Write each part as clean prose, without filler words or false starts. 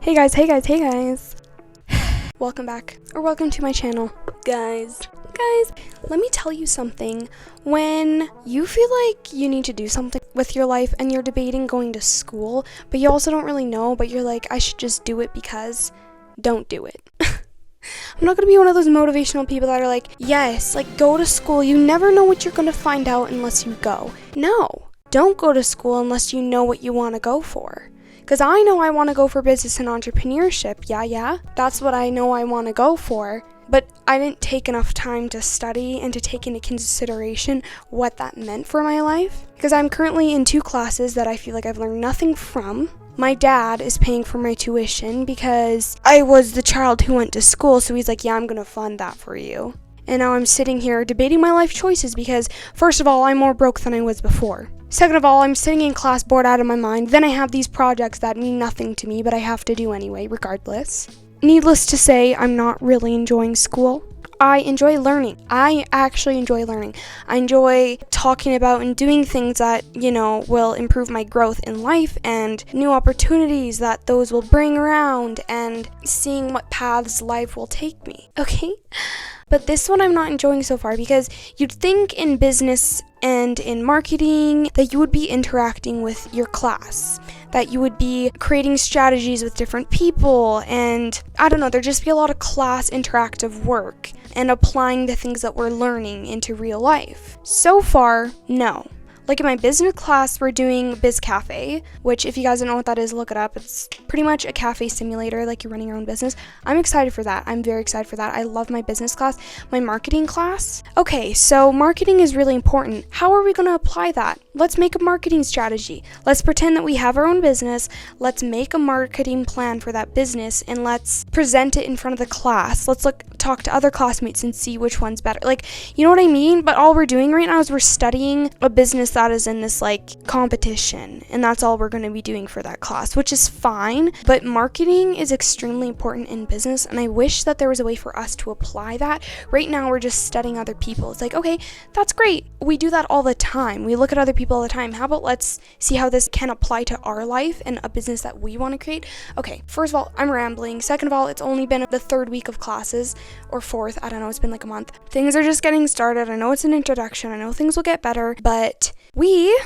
Hey guys. Welcome back, or welcome to my channel. Guys, let me tell you something. When you feel like you need to do something with your life and you're debating going to school, but you also don't really know, but you're like, I should just do it because, don't do it. I'm not gonna be one of those motivational people that are like, yes, like go to school. You never know what you're gonna find out unless you go. No, don't go to school unless you know what you want to go for. Because I know I want to go for business and entrepreneurship. Yeah. That's what I know I want to go for. But I didn't take enough time to study and to take into consideration what that meant for my life. Because I'm currently in 2 classes that I feel like I've learned nothing from. My dad is paying for my tuition because I was the child who went to school. So he's like, yeah, I'm going to fund that for you. And now I'm sitting here debating my life choices because, first of all, I'm more broke than I was before. Second of all, I'm sitting in class bored out of my mind. Then I have these projects that mean nothing to me, but I have to do anyway, regardless. Needless to say, I'm not really enjoying school. I enjoy learning. I actually enjoy learning. I enjoy talking about and doing things that, will improve my growth in life and new opportunities that those will bring around and seeing what paths life will take me. Okay? But this one I'm not enjoying so far because you'd think in business and in marketing that you would be interacting with your class, that you would be creating strategies with different people, and I don't know, there'd just be a lot of class interactive work and applying the things that we're learning into real life. So far, no. Like in my business class, we're doing Biz Cafe, which if you guys don't know what that is, look it up. It's pretty much a cafe simulator, like you're running your own business. I'm excited for that. I'm very excited for that. I love my business class. My marketing class. Okay, so marketing is really important. How are we going to apply that? Let's make a marketing strategy. Let's pretend that we have our own business. Let's make a marketing plan for that business and let's present it in front of the class. Let's talk to other classmates and see which one's better. Like, you know what I mean? But all we're doing right now is we're studying a business that is in this competition, and that's all we're going to be doing for that class, which is fine. But marketing is extremely important in business, and I wish that there was a way for us to apply that. Right now we're just studying other people. It's like, okay, that's great. We do that all the time. We look at other people all the time. How about let's see how this can apply to our life and a business that we want to create. Okay, first of all, I'm rambling. Second of all, it's only been the 3rd week of classes, or 4th, I don't know, it's been like a month. Things are just getting started. I know it's an introduction. I know things will get better, but we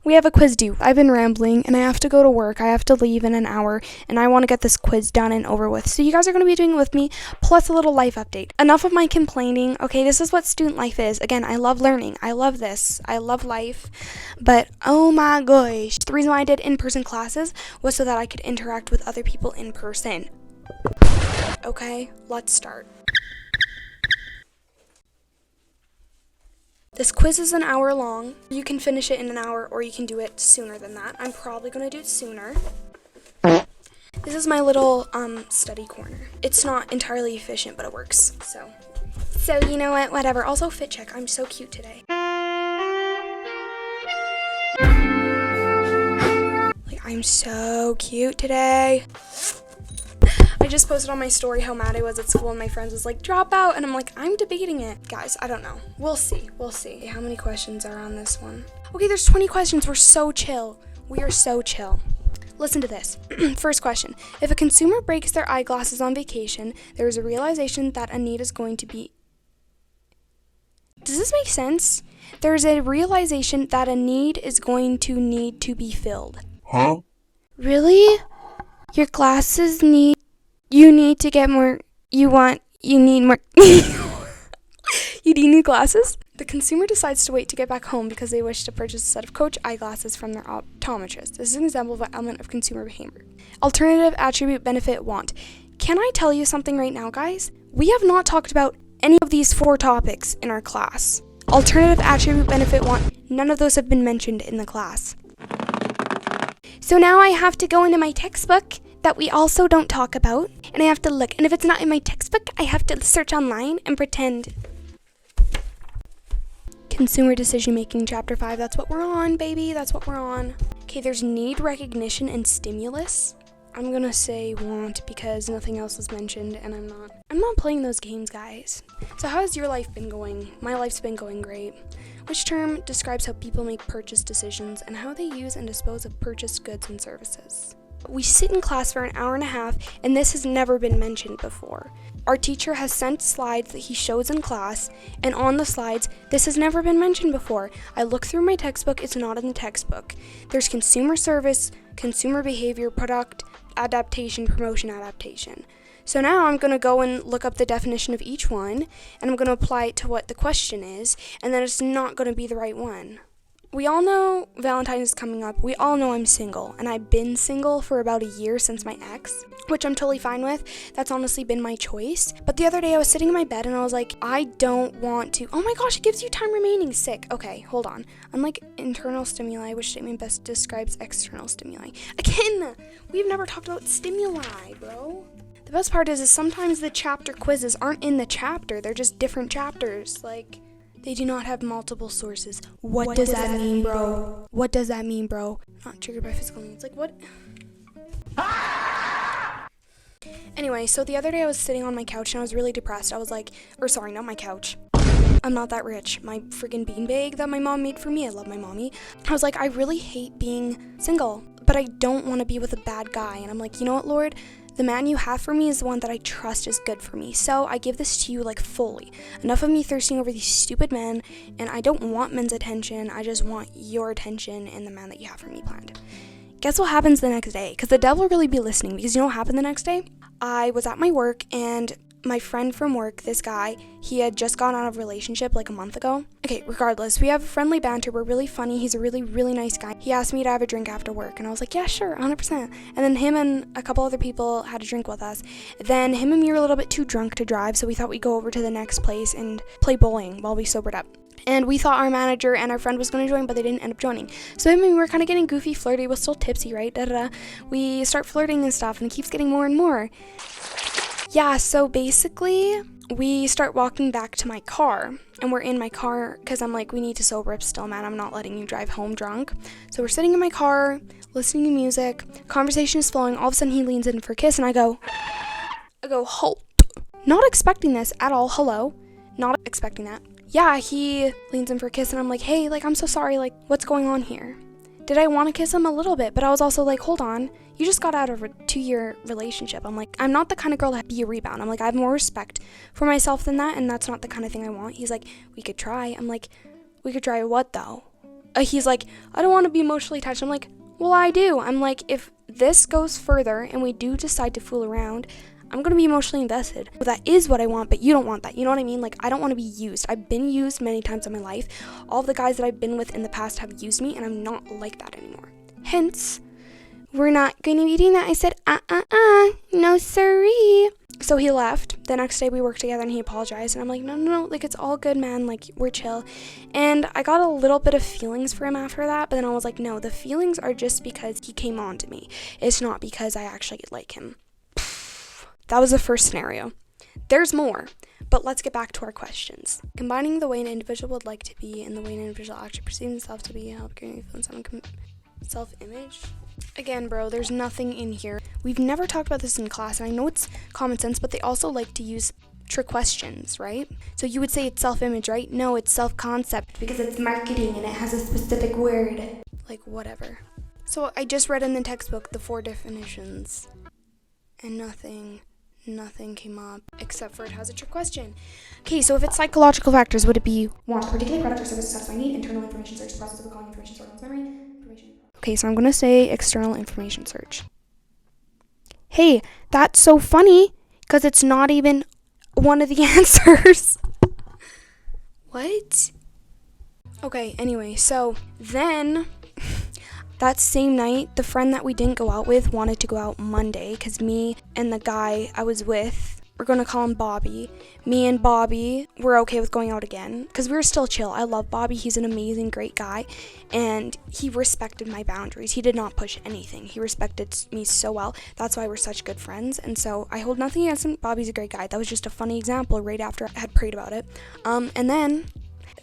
have a quiz due. I've been rambling and I have to go to work. I have to leave in an hour and I want to get this quiz done and over with. So you guys are going to be doing it with me, plus a little life update. Enough of my complaining. Okay, this is what student life is. Again, I love learning. I love this. I love life. But oh my gosh. The reason why I did in-person classes was so that I could interact with other people in person. Okay, let's start. This quiz is an hour long. You can finish it in an hour or you can do it sooner than that. I'm probably going to do it sooner. This is my little study corner. It's not entirely efficient, but it works. So you know what? Whatever. Also, fit check. I'm so cute today. I'm so cute today. I just posted on my story how mad I was at school and my friends was like, drop out. And I'm like, I'm debating it. Guys, I don't know. We'll see. How many questions are on this one? Okay, there's 20 questions. We're so chill. We are so chill. Listen to this. First question. If a consumer breaks their eyeglasses on vacation, there is a realization that a need is going to be... Does this make sense? There's a realization that a need is going to need to be filled. Huh? Really? Your glasses need... You need to get more... You need more... You need new glasses? The consumer decides to wait to get back home because they wish to purchase a set of Coach eyeglasses from their optometrist. This is an example of an element of consumer behavior. Alternative attribute benefit want. Can I tell you something right now, guys? We have not talked about any of these 4 topics in our class. Alternative attribute benefit want. None of those have been mentioned in the class. So now I have to go into my textbook that we also don't talk about, and I have to look. And if it's not in my textbook, I have to search online and pretend. Consumer Decision Making, Chapter 5. That's what we're on, baby. That's what we're on. Okay, there's need recognition and stimulus. I'm gonna say want because nothing else was mentioned, and I'm not playing those games, guys. So how has your life been going? My life's been going great. Which term describes how people make purchase decisions and how they use and dispose of purchased goods and services? We sit in class for an hour and a half, and this has never been mentioned before. Our teacher has sent slides that he shows in class, and on the slides, this has never been mentioned before. I look through my textbook, it's not in the textbook. There's consumer service, consumer behavior, product, adaptation, promotion, adaptation. So now I'm going to go and look up the definition of each one, and I'm going to apply it to what the question is, and then it's not going to be the right one. We all know Valentine's is coming up. We all know I'm single, and I've been single for about a year since my ex, which I'm totally fine with. That's honestly been my choice. But the other day I was sitting in my bed and I was like, I don't want to. Oh my gosh, it gives you time remaining. Sick. Okay, hold on. Unlike internal stimuli, which statement best describes external stimuli? Again, we've never talked about stimuli, bro. The best part is sometimes the chapter quizzes aren't in the chapter. They're just different chapters. Like, they do not have multiple sources. What does that mean, bro? What does that mean, bro? Not triggered by physical needs. Like, what? Anyway, so the other day I was sitting on my couch and I was really depressed. I was like, sorry, not my couch. I'm not that rich. My freaking beanbag that my mom made for me. I love my mommy. I was like, I really hate being single, but I don't want to be with a bad guy. And I'm like, you know what, Lord? The man you have for me is the one that I trust is good for me. So I give this to you, like, fully. Enough of me thirsting over these stupid men, and I don't want men's attention. I just want your attention and the man that you have for me planned. Guess what happens the next day? Because the devil really be listening. Because you know what happened the next day? I was at my work, and my friend from work, this guy, he had just gotten out of a relationship like a month ago. Okay, regardless, we have friendly banter. We're really funny. He's a really, really nice guy. He asked me to have a drink after work, and I was like, yeah, sure, 100%. And then him and a couple other people had a drink with us. Then him and me were a little bit too drunk to drive, so we thought we'd go over to the next place and play bowling while we sobered up. And we thought our manager and our friend was going to join, but they didn't end up joining. So him and me were kind of getting goofy, flirty. We're still tipsy, right? Da-da-da. We start flirting and stuff, and it keeps getting more and more. Yeah, so basically, we start walking back to my car, and we're in my car, because I'm like, we need to sober up still, man. I'm not letting you drive home drunk. So we're sitting in my car, listening to music, conversation is flowing. All of a sudden, he leans in for a kiss, and I go, halt. Not expecting this at all. Hello. Not expecting that. Yeah, he leans in for a kiss, and I'm like, hey, like, I'm so sorry, like, what's going on here? Did I want to kiss him a little bit? But I was also like, hold on, you just got out of a 2-year relationship. I'm like, I'm not the kind of girl to be a rebound. I'm like, I have more respect for myself than that, and that's not the kind of thing I want. He's like, we could try. I'm like, we could try what, though? He's like, I don't want to be emotionally attached. I'm like, well, I do. I'm like, if this goes further and we do decide to fool around, I'm going to be emotionally invested. Well, that is what I want, but you don't want that. You know what I mean? Like, I don't want to be used. I've been used many times in my life. All of the guys that I've been with in the past have used me, and I'm not like that anymore. Hence, we're not going to be doing that. I said, no siree. So he left. The next day we worked together and he apologized. And I'm like, no, like, it's all good, man. Like, we're chill. And I got a little bit of feelings for him after that. But then I was like, no, the feelings are just because he came on to me. It's not because I actually like him. That was the first scenario. There's more, but let's get back to our questions. Combining the way an individual would like to be and the way an individual actually perceives himself to be help create influence on self-image. Again, bro, there's nothing in here. We've never talked about this in class, and I know it's common sense, but they also like to use trick questions, right? So you would say it's self-image, right? No, it's self-concept because it's marketing and it has a specific word. Like, whatever. So I just read in the textbook the 4 definitions, and nothing came up except for it has a trick question. Okay, so if it's psychological factors, would it be want a particular product or service to satisfy need, internal information search, the process of recalling information stored in one's memory, information. Okay, so I'm going to say external information search. Hey, that's so funny because it's not even one of the answers. What? Okay, anyway, so then that same night, the friend that we didn't go out with wanted to go out Monday because me and the guy I was with, we're going to call him Bobby. Me and Bobby were okay with going out again because we were still chill. I love Bobby. He's an amazing, great guy, and he respected my boundaries. He did not push anything. He respected me so well. That's why we're such good friends, and so I hold nothing against him. Bobby's a great guy. That was just a funny example right after I had prayed about it. And then,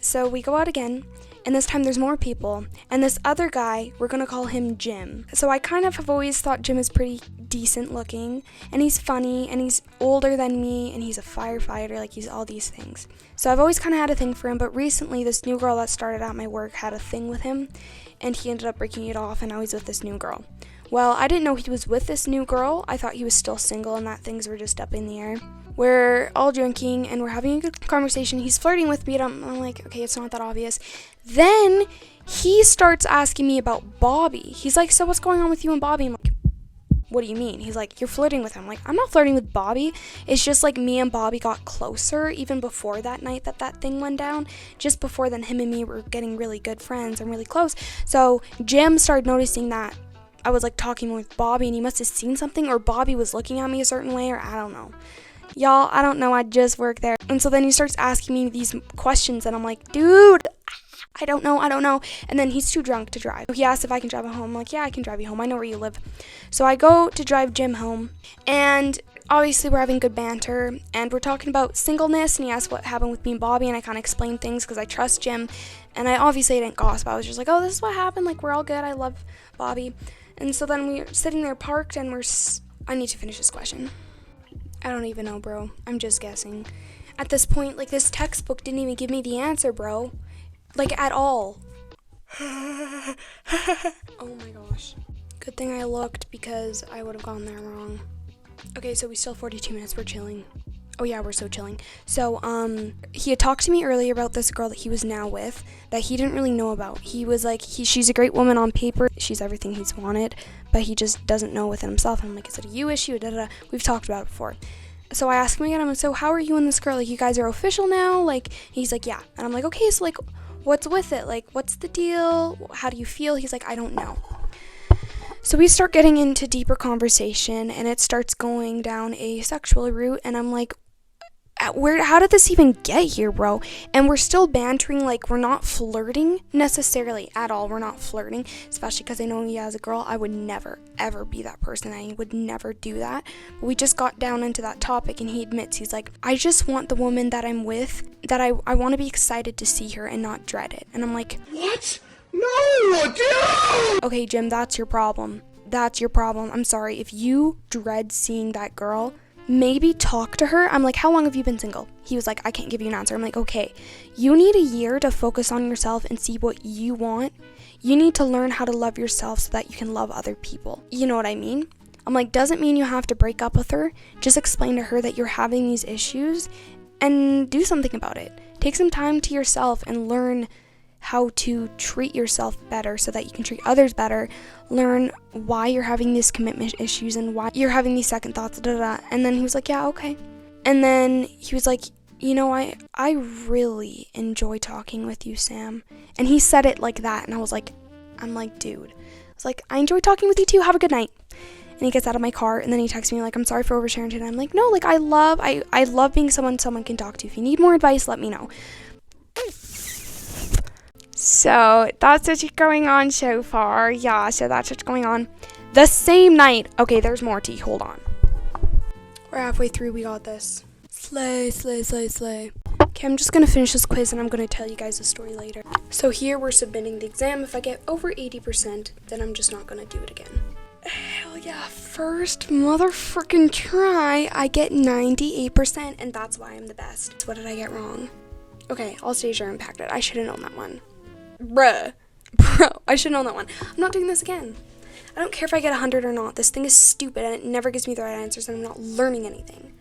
so we go out again. And this time there's more people. And this other guy, we're going to call him Jim. So I kind of have always thought Jim is pretty decent looking. And he's funny. And he's older than me. And he's a firefighter. Like, he's all these things. So I've always kind of had a thing for him. But recently, this new girl that started at my work had a thing with him. And he ended up breaking it off. And now he's with this new girl. Well, I didn't know he was with this new girl. I thought he was still single and that things were just up in the air. We're all drinking and we're having a good conversation. He's flirting with me and I'm like, okay, it's not that obvious. Then he starts asking me about Bobby. He's like, so what's going on with you and Bobby? I'm like, what do you mean? He's like, you're flirting with him. I'm like, I'm not flirting with Bobby. It's just like me and Bobby got closer even before that night that thing went down. Just before then, him and me were getting really good friends and really close. So Jim started noticing that I was like talking with Bobby and he must have seen something, or Bobby was looking at me a certain way, or I don't know. Y'all, I don't know. I just work there. And so then he starts asking me these questions and I'm like, dude, I don't know. And then he's too drunk to drive. He asked if I can drive him home. I'm like, yeah, I can drive you home. I know where you live. So I go to drive Jim home. And obviously we're having good banter. And we're talking about singleness. And he asked what happened with me and Bobby. And I kind of explained things because I trust Jim. And I obviously didn't gossip. I was just like, oh, this is what happened. Like, we're all good. I love Bobby. And so then we're sitting there parked. And I need to finish this question. I don't even know, bro. I'm just guessing. At this point, like, this textbook didn't even give me the answer, bro. Like, at all. Oh my gosh. Good thing I looked because I would have gone there wrong. Okay, so we still have 42 minutes. We're chilling. Oh yeah, we're so chilling. So, he had talked to me earlier about this girl that he was now with that he didn't really know about. He was like, she's a great woman on paper. She's everything he's wanted, but he just doesn't know within himself. And I'm like, is it a you issue? We've talked about it before. So I asked him again, I'm like, so how are you and this girl? Like, you guys are official now? Like, he's like, yeah. And I'm like, okay, so like, what's with it? Like, what's the deal? How do you feel? He's like, I don't know. So we start getting into deeper conversation and it starts going down a sexual route. And I'm like, how did this even get here, bro? And we're still bantering, like, we're not flirting necessarily at all. We're not flirting, especially because I know he has a girl. I would never, ever be that person. I would never do that. But we just got down into that topic and he admits, he's like, I just want the woman that I'm with, that I want to be excited to see her and not dread it. And I'm like, what? No, dude! Okay, Jim, that's your problem. That's your problem. I'm sorry. If you dread seeing that girl, maybe talk to her. I'm like, how long have you been single? He was like, I can't give you an answer. I'm like, okay, you need a year to focus on yourself and see what you want. You need to learn how to love yourself so that you can love other people. You know what I mean? I'm like, doesn't mean you have to break up with her. Just explain to her that you're having these issues and do something about it. Take some time to yourself and learn how to treat yourself better so that you can treat others better. Learn why you're having these commitment issues and why you're having these second thoughts, And then he was like, yeah, okay. And then he was like, you know, I really enjoy talking with you, Sam. And he said it like that. And I'm like, dude. I was like, I enjoy talking with you too. Have a good night. And he gets out of my car and then he texts me like, I'm sorry for oversharing today. I'm like, no, like, I love being someone can talk to. If you need more advice, let me know. So that's what's going on so far. Yeah, so that's what's going on. The same night. Okay, there's more tea. Hold on. We're halfway through. We got this. Slay. Okay, I'm just going to finish this quiz and I'm going to tell you guys the story later. So here we're submitting the exam. If I get over 80%, then I'm just not going to do it again. Hell yeah. First motherfucking try, I get 98% and that's why I'm the best. What did I get wrong? Okay, all stages are impacted. I should have known that one. Bro, I should have known that one. I'm not doing this again. I don't care if I get 100 or not. This thing is stupid and it never gives me the right answers and I'm not learning anything.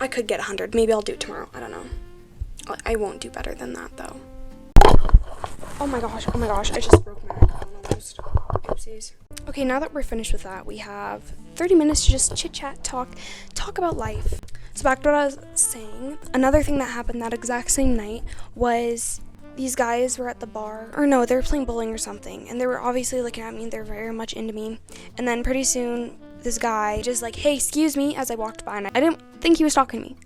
I could get 100. Maybe I'll do it tomorrow. I don't know. I won't do better than that though. Oh my gosh. I just broke my microphone almost. Oopsies. Okay, now that we're finished with that, we have 30 minutes to just chit chat, talk about life. So back to what I was saying, another thing that happened that exact same night was these guys were at the bar, or no, they were playing bowling or something, and they were obviously looking at me, they're very much into me, and then pretty soon, this guy just like, hey, excuse me, as I walked by, and I didn't think he was talking to me,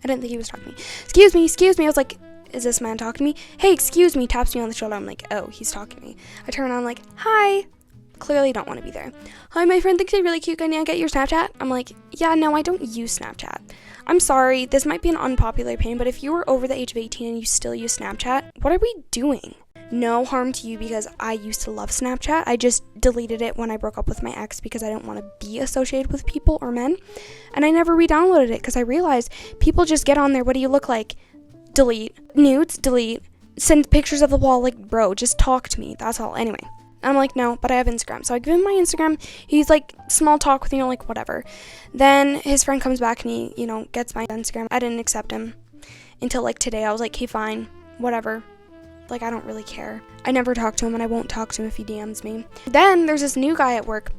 excuse me, I was like, is this man talking to me? Hey, excuse me, taps me on the shoulder, I'm like, oh, he's talking to me. I turn around, I'm like, hi. Clearly don't want to be there. Hi, my friend thinks you're really cute. Can I get your Snapchat? I'm like, yeah, no, I don't use Snapchat. I'm sorry, this might be an unpopular opinion, but if you were over the age of 18 and you still use Snapchat, what are we doing? No harm to you because I used to love Snapchat. I just deleted it when I broke up with my ex because I didn't want to be associated with people or men. And I never re-downloaded it because I realized people just get on there. What do you look like? Delete. Nudes, delete. Send pictures of the wall. Like, bro, just talk to me. That's all. Anyway. And I'm like, no, but I have Instagram. So I give him my Instagram. He's like, small talk with me, like, whatever. Then his friend comes back and he, gets my Instagram. I didn't accept him until like today. I was like, hey, fine, whatever. Like, I don't really care. I never talk to him, and I won't talk to him if he DMs me. Then there's this new guy at work.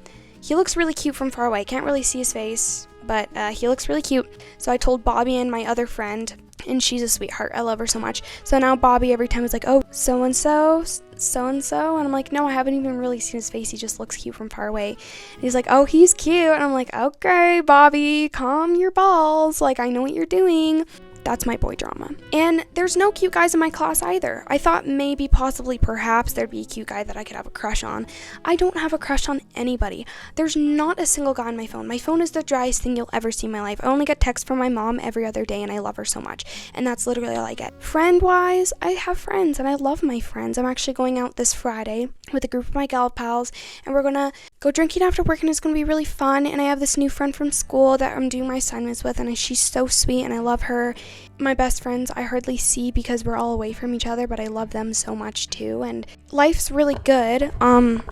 He looks really cute from far away. Can't really see his face, but he looks really cute. So I told Bobby and my other friend, and she's a sweetheart. I love her so much. So now Bobby every time is like, oh, so-and-so, so-and-so. And I'm like, no, I haven't even really seen his face. He just looks cute from far away. And he's like, oh, he's cute. And I'm like, okay, Bobby, calm your balls. Like, I know what you're doing. That's my boy drama. And there's no cute guys in my class either. I thought maybe, possibly, perhaps there'd be a cute guy that I could have a crush on. I don't have a crush on anybody. There's not a single guy on my phone. My phone is the driest thing you'll ever see in my life. I only get texts from my mom every other day, and I love her so much. And that's literally all I get. Friend-wise, I have friends, and I love my friends. I'm actually going out this Friday with a group of my gal pals, and we're gonna go drinking after work, and it's gonna be really fun. And I have this new friend from school that I'm doing my assignments with, and she's so sweet, and I love her. My best friends I hardly see because we're all away from each other, but I love them so much too, and life's really good.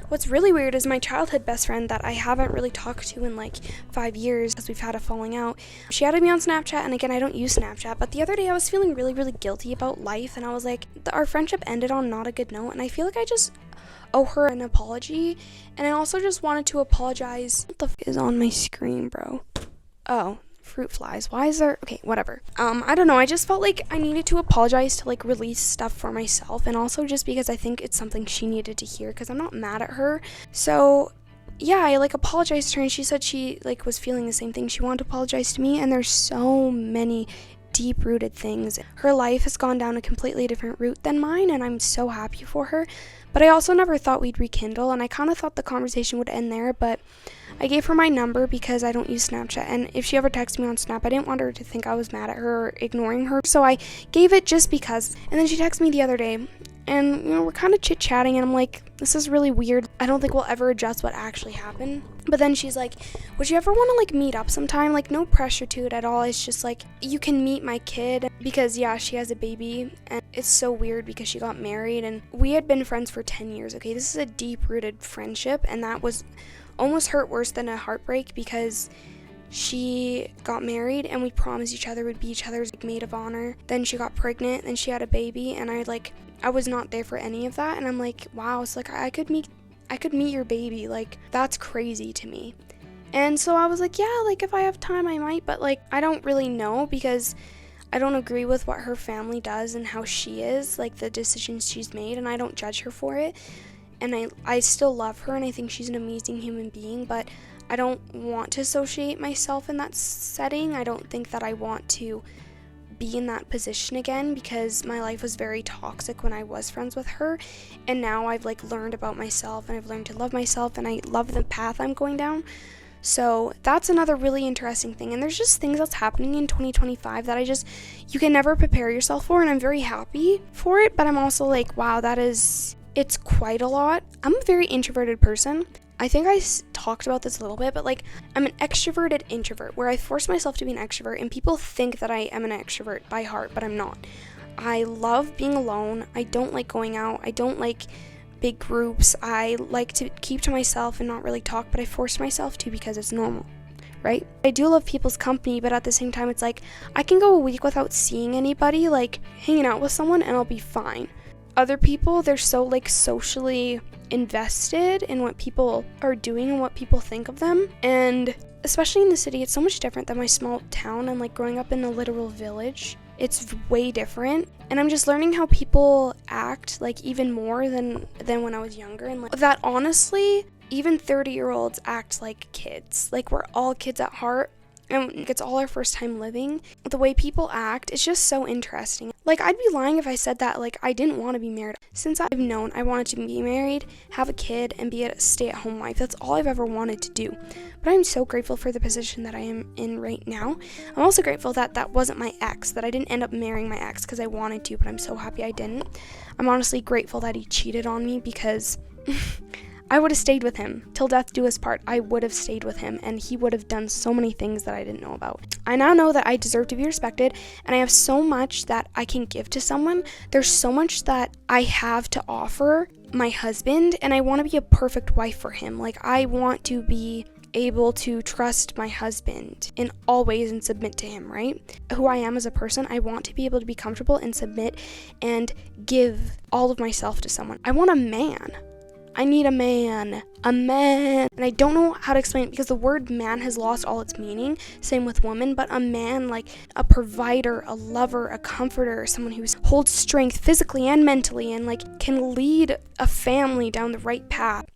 What's really weird is my childhood best friend that I haven't really talked to in like 5 years because we've had a falling out. She added me on Snapchat, and again, I don't use Snapchat, but the other day I was feeling really, really guilty about life, and I was like, our friendship ended on not a good note, and I feel like I just owe her an apology, and I also just wanted to apologize. What the f is on my screen, bro? Oh, fruit flies. Why is there? Okay, whatever. I don't know. I just felt like I needed to apologize to like release stuff for myself, and also just because I think it's something she needed to hear, because I'm not mad at her. So yeah, I like apologized to her, and she said she like was feeling the same thing. She wanted to apologize to me, and there's so many deep-rooted things. Her life has gone down a completely different route than mine, and I'm so happy for her. But I also never thought we'd rekindle, and I kind of thought the conversation would end there, but I gave her my number because I don't use Snapchat, and if she ever texts me on Snap, I didn't want her to think I was mad at her or ignoring her, so I gave it just because. And then she texted me the other day, and we're kind of chit-chatting, and I'm like, this is really weird. I don't think we'll ever adjust what actually happened. But then she's like, would you ever want to like meet up sometime? Like, no pressure to it at all. It's just like, you can meet my kid, because yeah, she has a baby, and it's so weird because she got married, and we had been friends for 10 years. Okay, this is a deep-rooted friendship, and that was almost hurt worse than a heartbreak, because she got married and we promised each other we'd be each other's like, maid of honor. Then she got pregnant, and she had a baby, and I was not there for any of that, and I'm like, wow, it's like I could meet your baby. Like, that's crazy to me. And so I was like, yeah, like if I have time I might, but like I don't really know, because I don't agree with what her family does and how she is, like the decisions she's made, and I don't judge her for it. And I still love her, and I think she's an amazing human being, but I don't want to associate myself in that setting. I don't think that I want to be in that position again, because my life was very toxic when I was friends with her, and now I've like learned about myself, and I've learned to love myself, and I love the path I'm going down. So that's another really interesting thing, and there's just things that's happening in 2025 that you can never prepare yourself for, and I'm very happy for it, but I'm also like, wow, it's quite a lot. I'm a very introverted person. I think I talked about this a little bit, but like I'm an extroverted introvert, where I force myself to be an extrovert, and people think that I am an extrovert by heart, but I'm not. I love being alone. I don't like going out. I don't like big groups. I like to keep to myself and not really talk, but I force myself to because it's normal, right? I do love people's company, but at the same time, it's like I can go a week without seeing anybody, like hanging out with someone, and I'll be fine. Other people, they're so like socially invested in what people are doing and what people think of them, and especially in the city, it's so much different than my small town, and like growing up in a literal village, it's way different, and I'm just learning how people act, like even more than when I was younger, and like that honestly, even 30-year-olds act like kids. Like, we're all kids at heart, and it's all our first time living. The way people act, it's just so interesting. Like, I'd be lying if I said that, like, I didn't want to be married. Since I've known I wanted to be married, have a kid, and be a stay-at-home wife, that's all I've ever wanted to do. But I'm so grateful for the position that I am in right now. I'm also grateful that that wasn't my ex, that I didn't end up marrying my ex because I wanted to, but I'm so happy I didn't. I'm honestly grateful that he cheated on me, because I would have stayed with him. Till death do us part, I would have stayed with him, and he would have done so many things that I didn't know about. I now know that I deserve to be respected, and I have so much that I can give to someone. There's so much that I have to offer my husband, and I want to be a perfect wife for him. Like, I want to be able to trust my husband in all ways and submit to him, right? Who I am as a person, I want to be able to be comfortable and submit and give all of myself to someone. I want a man. I need a man. And I don't know how to explain it because the word man has lost all its meaning. Same with woman, but a man, like a provider, a lover, a comforter, someone who holds strength physically and mentally and like can lead a family down the right path.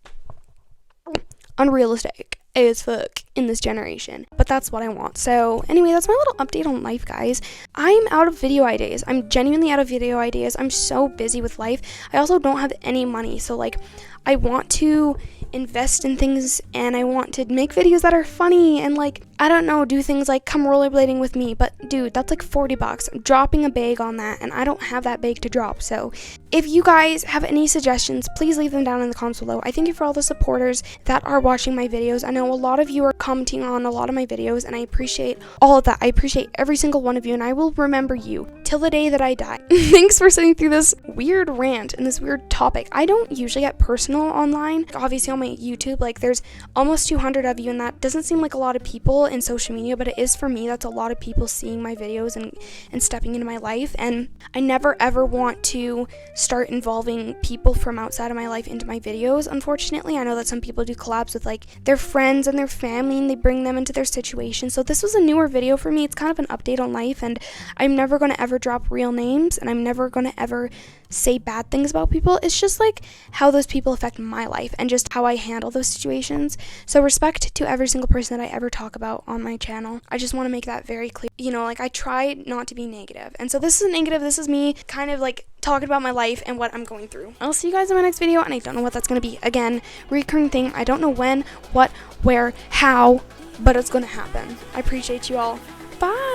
Unrealistic as fuck in this generation, but that's what I want. So anyway, that's my little update on life, guys. I'm out of video ideas. I'm genuinely out of video ideas. I'm so busy with life. I also don't have any money, so like I want to invest in things and I want to make videos that are funny and like, I don't know, do things like come rollerblading with me, but dude, that's like $40. I'm dropping a bag on that and I don't have that bag to drop. So if you guys have any suggestions, please leave them down in the comments below. I thank you for all the supporters that are watching my videos. I know a lot of you are commenting on a lot of my videos and I appreciate all of that. I appreciate every single one of you and I will remember you till the day that I die. Thanks for sitting through this weird rant and this weird topic. I don't usually get personal online. Obviously on my YouTube, like there's almost 200 of you and that doesn't seem like a lot of people in social media, but it is for me. That's a lot of people seeing my videos and stepping into my life, and I never ever want to start involving people from outside of my life into my videos. Unfortunately, I know that some people do collabs with like their friends and their family and they bring them into their situation. So this was a newer video for me. It's kind of an update on life, and I'm never going to ever drop real names and I'm never going to ever say bad things about people. It's just like how those people affect my life and just how I handle those situations. So respect to every single person that I ever talk about on my channel. I just want to make that very clear. You know, like I try not to be negative. And so this is negative. This is me kind of like talking about my life and what I'm going through. I'll see you guys in my next video, and I don't know what that's going to be. Again, recurring thing. I don't know when, what, where, how, but it's going to happen. I appreciate you all. Bye.